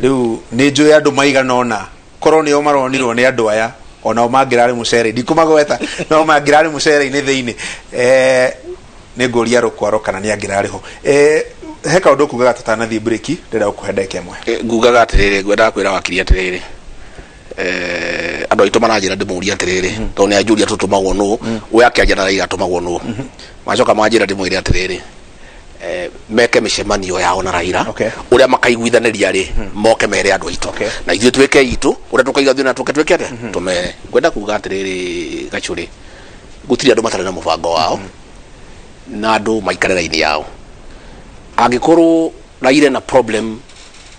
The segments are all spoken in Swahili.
riu ni njuya andu maigana ona korwo nio maronirwo ni andu aya ona mangirari mucere ndikumagweta no mangirari mucere ini thiini ni nguria rukwaro kana ni angirari ho heka undu kugaga tutanathie break ndira ukuhendeke mwe ngugaga atiriri ngwenda kwira wakiri atiriri andu aitu maranjira ndimuria atiriri to ni ajuria tutumagwo nu we akiaria na Raila atumagwo nu macoka manjira ndimwire atiriri meke micemanio yao na Raila uria makaiguithaniria ri moke mere andu aitu na ithuĩ tweke itu uria tukaiga thina tweke ate tumere ngwenda kuga atiriri gacuri gutiri andu matare na mubango wao na andu maikare raini yao angikorwo Raila na problem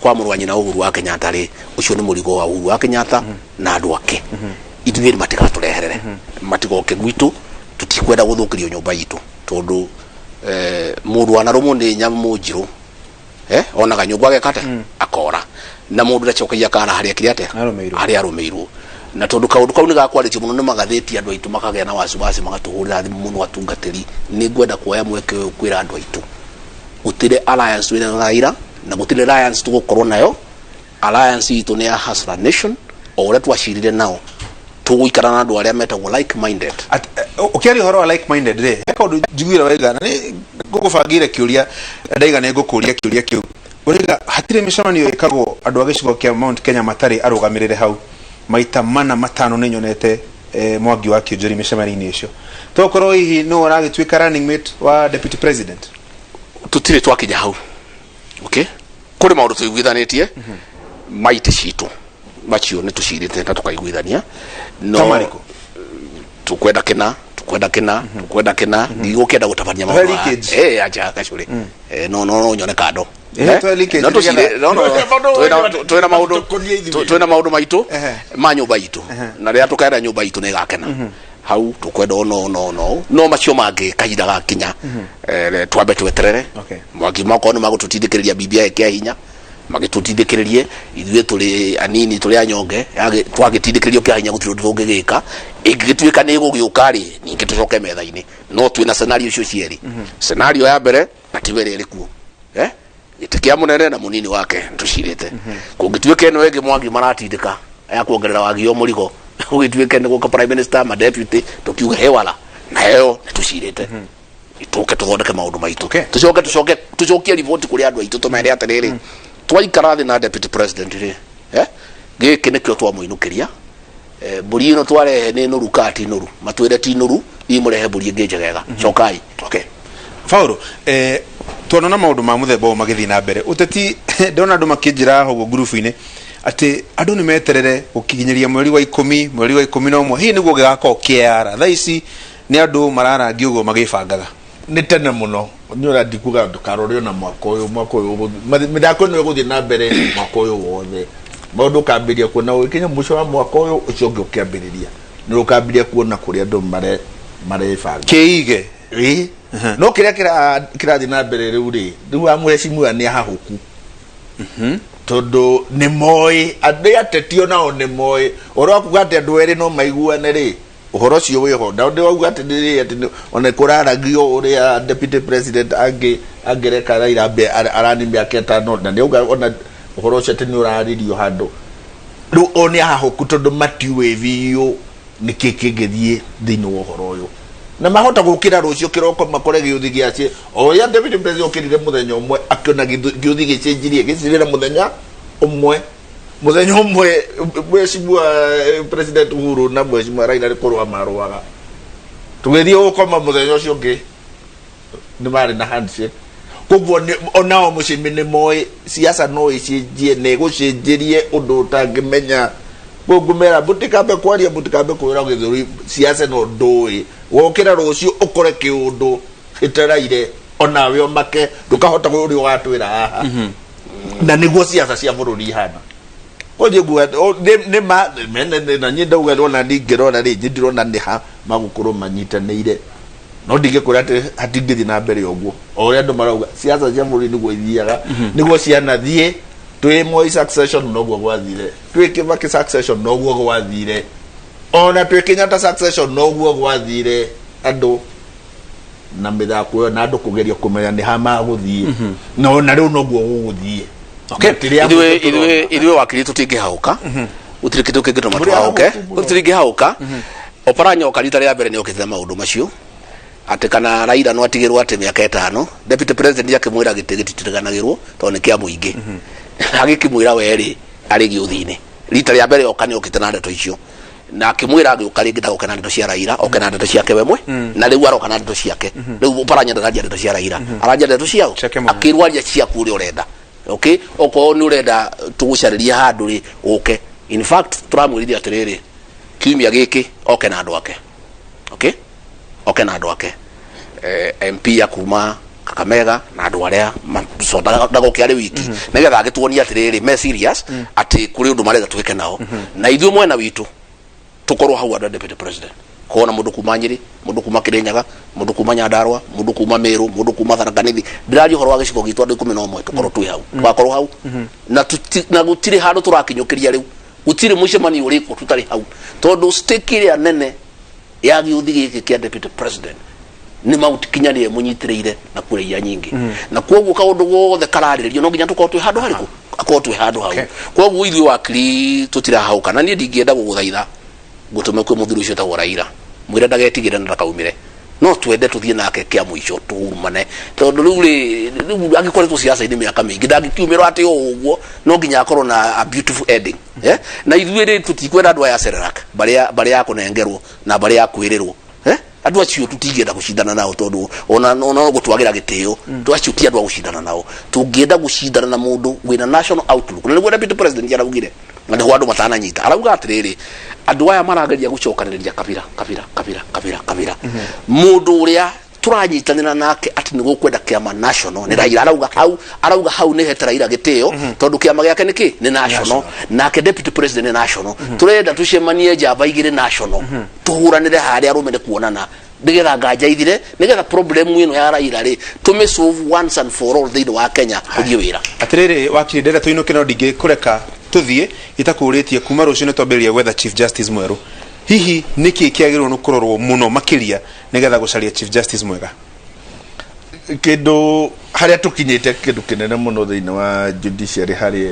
kwa murwanyi na Uhuru wa Kenyatta ri ucio ni murigo wa Uhuru wa Kenyatta na andu ake ithuĩ matika tureherere matigoke gwitu tutikwenda guthukirio nyumba itu tondu mundu anarumo ni nyamu njiru onaga nyumba gekate akora na mundu ndacokagia kana haria kiriate haria arumeirwo na tondu kaundu kau ni gakwarĩtio muno ni magatheti andu aitu makagĩa na wasiwasi magatuhurira thimu muno atungatĩri ni ngwenda kuoya mweke uyu kwira andu aitu gutire alliance wina Raila na gutire alliance tugukorwo nayo alliance itu ni ya Hustler Nation ore twashirire nao tuguikara na andu aria metagwo like minded ukiari horo like minded ri heka undu njiguira wega na ni ngukubangire kiuria ndaiga ni ngukuria kiuria kiu uriga hatire micemanio ikagwo andu agicigo kia Mount Kenya matari arugamirire hau maita mana matano ni nyonete Mwangi wa Kĩũnjũri micemanio icio tokorwo hihi no uragituika running mate wa deputy president tutire twakinya hau kuri maundu tuiguithanitie maite citu macio ni tucirite na tukaiguithania no tukwenda kina ndigukenda gutabania maundu aja gacuri no nyone kando twina maundu maitu ma nyumba itu na ria tukaenda nyumba itu ni gakena hau tukwenda no macio mangi kahinda gakinya twambe tweterere Mwangi mako no magututindikiriria BBI kia hinya magitutindikiririe ithuĩ tuli anini tuli anyonge twagitindikiririo kia hinya gutiro ndungigika ingituika ni gugiuka ri ningi tucoke metha-ini no twina scenario cio cieri scenario ya mbere ativere iriku itikia munene na munini wake tucirite kungituika eno ege Mwangi maratindika ya kuongerera wagio murigo ugituika ni guka prime minister ma deputy tukiuga hewala na heo tucirite ituke tuthondeke maundu maitu tucoke report kuri andu aitu tumere atiriri twaikara thi na deputy president ri giki nikio twamuinukiria mburi ino twarehe ni nuru kati nuru matwire ti nuru imurehe mburi ingi njegega cokai Paulo tuonana maundu ma muthemba magithii na mbere uteti ndona andu makinjira hogo group-ini ati andu ni meterere gukinyiria mweri wa 10 mweri wa 11 hii niguo gigako kiara thaici ni andu mararangi ugo magibangaga ni tene muno nyora ndikuga ndukarore na mwaka uyu midako no guthii na mbere mwaka uyu wothe maundu kambiria kuona wikinya musho wa mwaka uyu ucio ngi ukiambiriria ni ukambiria kuona kuria andu marefanga kiige no kirathi na mbere riu ri riu amuhecimu ni hahuku tondu ni moi andu atetio nao ni moi oro kuga ati andu eri no maiguane ri uhoro cio wiho ndaundi wauga ati ndiri ati ona kuraragio uria deputy president angereka Raila be arani miaka 5 na ndiuga ona uhoro cio ati ni uraririo handu riu oni hahuku tondu matiwe biyo nikikingithie thini wa uhoro uyu na mahota gukira rucio kiroko makore giuthi giacie ya deputy president okirire muthenya umwe akiona giuthi gicenjirie gicirira muthenya umwe mweshimua president Uhuru na mweshimua Raila rikorwa marwaga tugethie ukoma muthenya ucio ngi ni mari na handshake kugwo onao mucimini moi siasa no icenjie ne gucenjirie undu utangimenya gugumera butikambe kwaria butikambe kwira githuri siasa no ndui wokira rucio ukore kiundu iteraire onawe omake ndukahota uri watwira haha na niguo siasa cia bururi hana oje gwa ne ma na nyenda ugarona ndingirona ri ndirona ni ha magukuru manyitanire no ndingikura ati hatingithi na mbere oguo oria andu marauga siasa cia bururi niguo ithiaga niguo ciana thie twi Moi succession noguo gwathire twi Kibaki succession noguo gwathire ona twi Kenyatta succession noguo gwathire andu na mithako yo na andu kugeria kumenya ni ha maguthie no na riu noguo guguthie okay idwe wakili tutingihauka utire kitu kingito matwauke tutingihauka Oparanya okarita ria mbere ni okithia maundu macio ati kana Raila no atigirwo ati miaka 5 deputy president yake mwira gititiganagirwo to ni kia muingi agikimwira weri ari giuthini rita ria mbere okani okitana ndeto icio na akimwira agiuka ringi ndagokana ndeto cia Raila okana ndeto ciake wemwe na riu arokana ndeto ciake riu Oparanya ndaradia ndeto cia Raila aradia ndeto ciao akirwaria cia kuri urenda okay oko ni urenda tugucariria handu ri uke in fact turamwirithia atiriri kiumia giki oke na andu ake okay oke na andu ake MP ya kuma Kakamega na andu aria macoda ndagoke ari wiki nigetha agituonia atiriri me serious ati kuri undu marega twike nao na ithuĩ mwena witu tukorwo hau andu deputy president kona mundu kuma Nyeri mundu kuma Kirinyaga mundu kuma Nyandarua mundu kuma Meru mundu kuma Tharaka Nithi ndiraji horo wa giciko gitu andu 11 tukorwo twi hau twakorwo hau na gutire handu turakinyukiria riu utire mucemani uriko tutari hau tondu stake ya nene ya giuthi giki kia deputy president ni mauti kinyani munyitireire na kureia nyingi na kwoguo kaundu gothe kararirio no nginya tukorwo twi handu hariku akorwo twi handu hau kwoguo ithuĩ wakiri tutira hau kana nie ndingienda guguthaitha gutume kwe muthuri ucio tagwo Raila mwire ndagetigire ndakaumire no twende tuthie nake kia muico tuhurumane tondu riu agikoretwo siasa-ini miaka mingi ndagikiumirwo ati uguo no nginya akorwo na a beautiful ending na ithuĩ ri tutikwenda andu aya Serelak bari ya kunengerwo na bari ya kwirirwo andu acio tutingienda gucindana nao tondu ona gutwagira gitio twacio ti andu gucindana nao tungienda gucindana na mundu wina national outlook na niguo deputy president araugire na ndio andu matananyita arauga atiriri andu aya marageria gucokaniriria kabira mundu uria turanyitanira nake ati ni gukwenda kiama national ni Raila arauga hau ni hete Raila gitio tondu kiama giake niki ni national nake deputy president ni national turenda tucemanie java igire national tuhuranire haria arumene kuonana nigetha nganja ithire nigetha problem ino ya Raila ri tume solve once and for all thing wa Kenya uthie wira atiriri wakiri ndenda tuinuke no ndingi kureka tuthie itakuritie kuma rucio ni twambiria gwetha chief justice mweru hihi niki kiagirwo no kurorwo muno makiria nigetha gucaria chief justice mwega kindu haria tukinyite kindu kinene muno thiini wa judiciary hari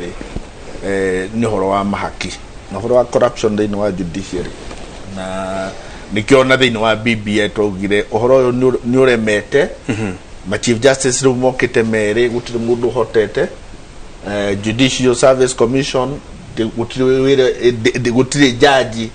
ni horo wa mahaki na horo wa corruption thiini wa judiciary na nikiona thiini wa BBI tugire uhoro uyu ni uremete ma chief justice riu mokite meri gutire mundu hotete judicial service commission gutire judge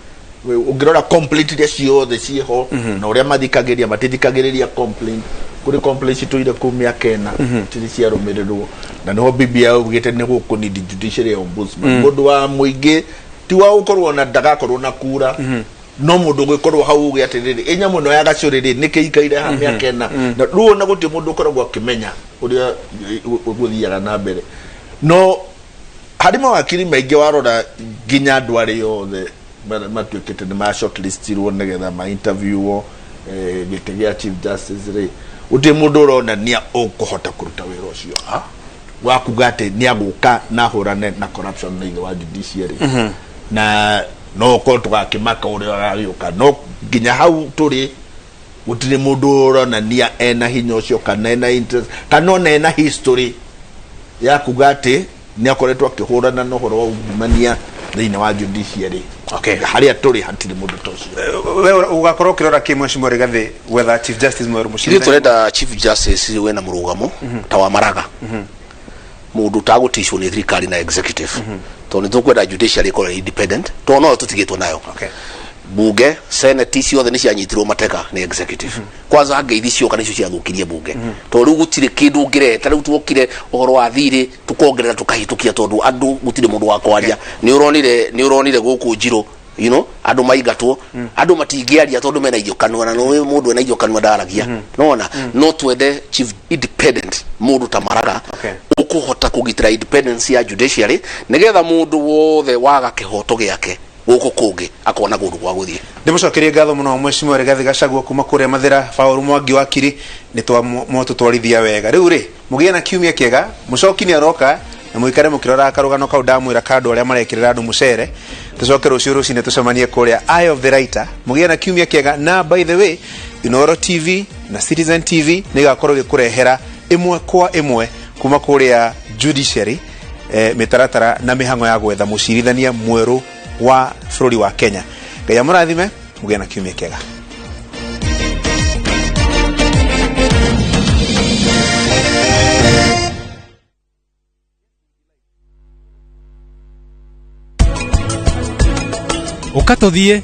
ungirora completely ciothe ciho na uria mathikagiria matithikagiriria complaint kuri complaint tuire kumia kena tiri cia rumirirwo na niho BBI ugite ni guku ni judiciary ombudsman mundu wa muingi ti wa ukorwo na ndagakorwo na kura no mundu gwikorwo hau ugi atiriri inya muno ya gacuriri nikiikaire ha mia kena na ruo na guti mundu ukorwo akimenya uria guthiaga na mbere no harimo wakiri maingi warora ginya andu ari yothe matuikite ni ma shortlistirwo nigetha ma interviewwo gitigia chief justice ri uti mundu urona nia ukuhota kuruta wira ucio wakuga ati ni aguka na hurane na corruption thĩinĩ wa judiciary na no ko tugakimaka uria agioka no ginya hau turi gutire mundu urona nia ena hinya ucio kana ena interest kana ena history ya kuga ati ni akoretwo akihurana na horo wa ungumania thĩinĩ wa judiciary haria turi hatire mundu tocio wewe ugakorwo kirora ki mweshimwe Rigathi whether chief justice mweru mushindi turenda chief justice wena murugamo ta wa Maraga mundu tagutishwo ni thirikari na executive to ni tukwenda judiciary ko independent to no tutigitwo nayo bunge senate ciothe ni cianyitirwo mateka ni executive kwanza ngeithi cio kana icio ciathukirie bunge to riu gutire kindu ngireta riu twokire uhoro wa thiri tukongerera tukahitukia tondu andu gutire mundu wa kwaria ni uronire guku Njiro you know andu maigatwo andu matingiaria tondu mena ijo kanwa na no mundu ena ijo kanwa ndaragia nona no twende chief independent mundu ta Maraga ukuhota kugitira independence ya judiciary nigetha mundu wothe waga kihoto giake guku kungi akona gundu gwa guthie ndimucokerie ngatho muno mweshimwe Rigathi Gachagua kuma kuria Mathira Paul Mwangi wakiri ni twamotutwarithia wega riu ri mugie na kiumia kiega mucoki ni aroka na muikare mukirora akarugano kau ndamwira kandu aria marekirira andu mucere tucoke rucio rucine tucemanie kuria Eye of the Writer mugie na kiumia kiega na by the way Inooro TV na Citizen TV ni gakorwo gikurehera imwe kwa imwe kuma kuria judiciary mitaratara na mihango ya gwetha mucirithania mweru wa bururi wa Kenya. Ngai amurathime, mugie na kiumia kiega. Ukatothie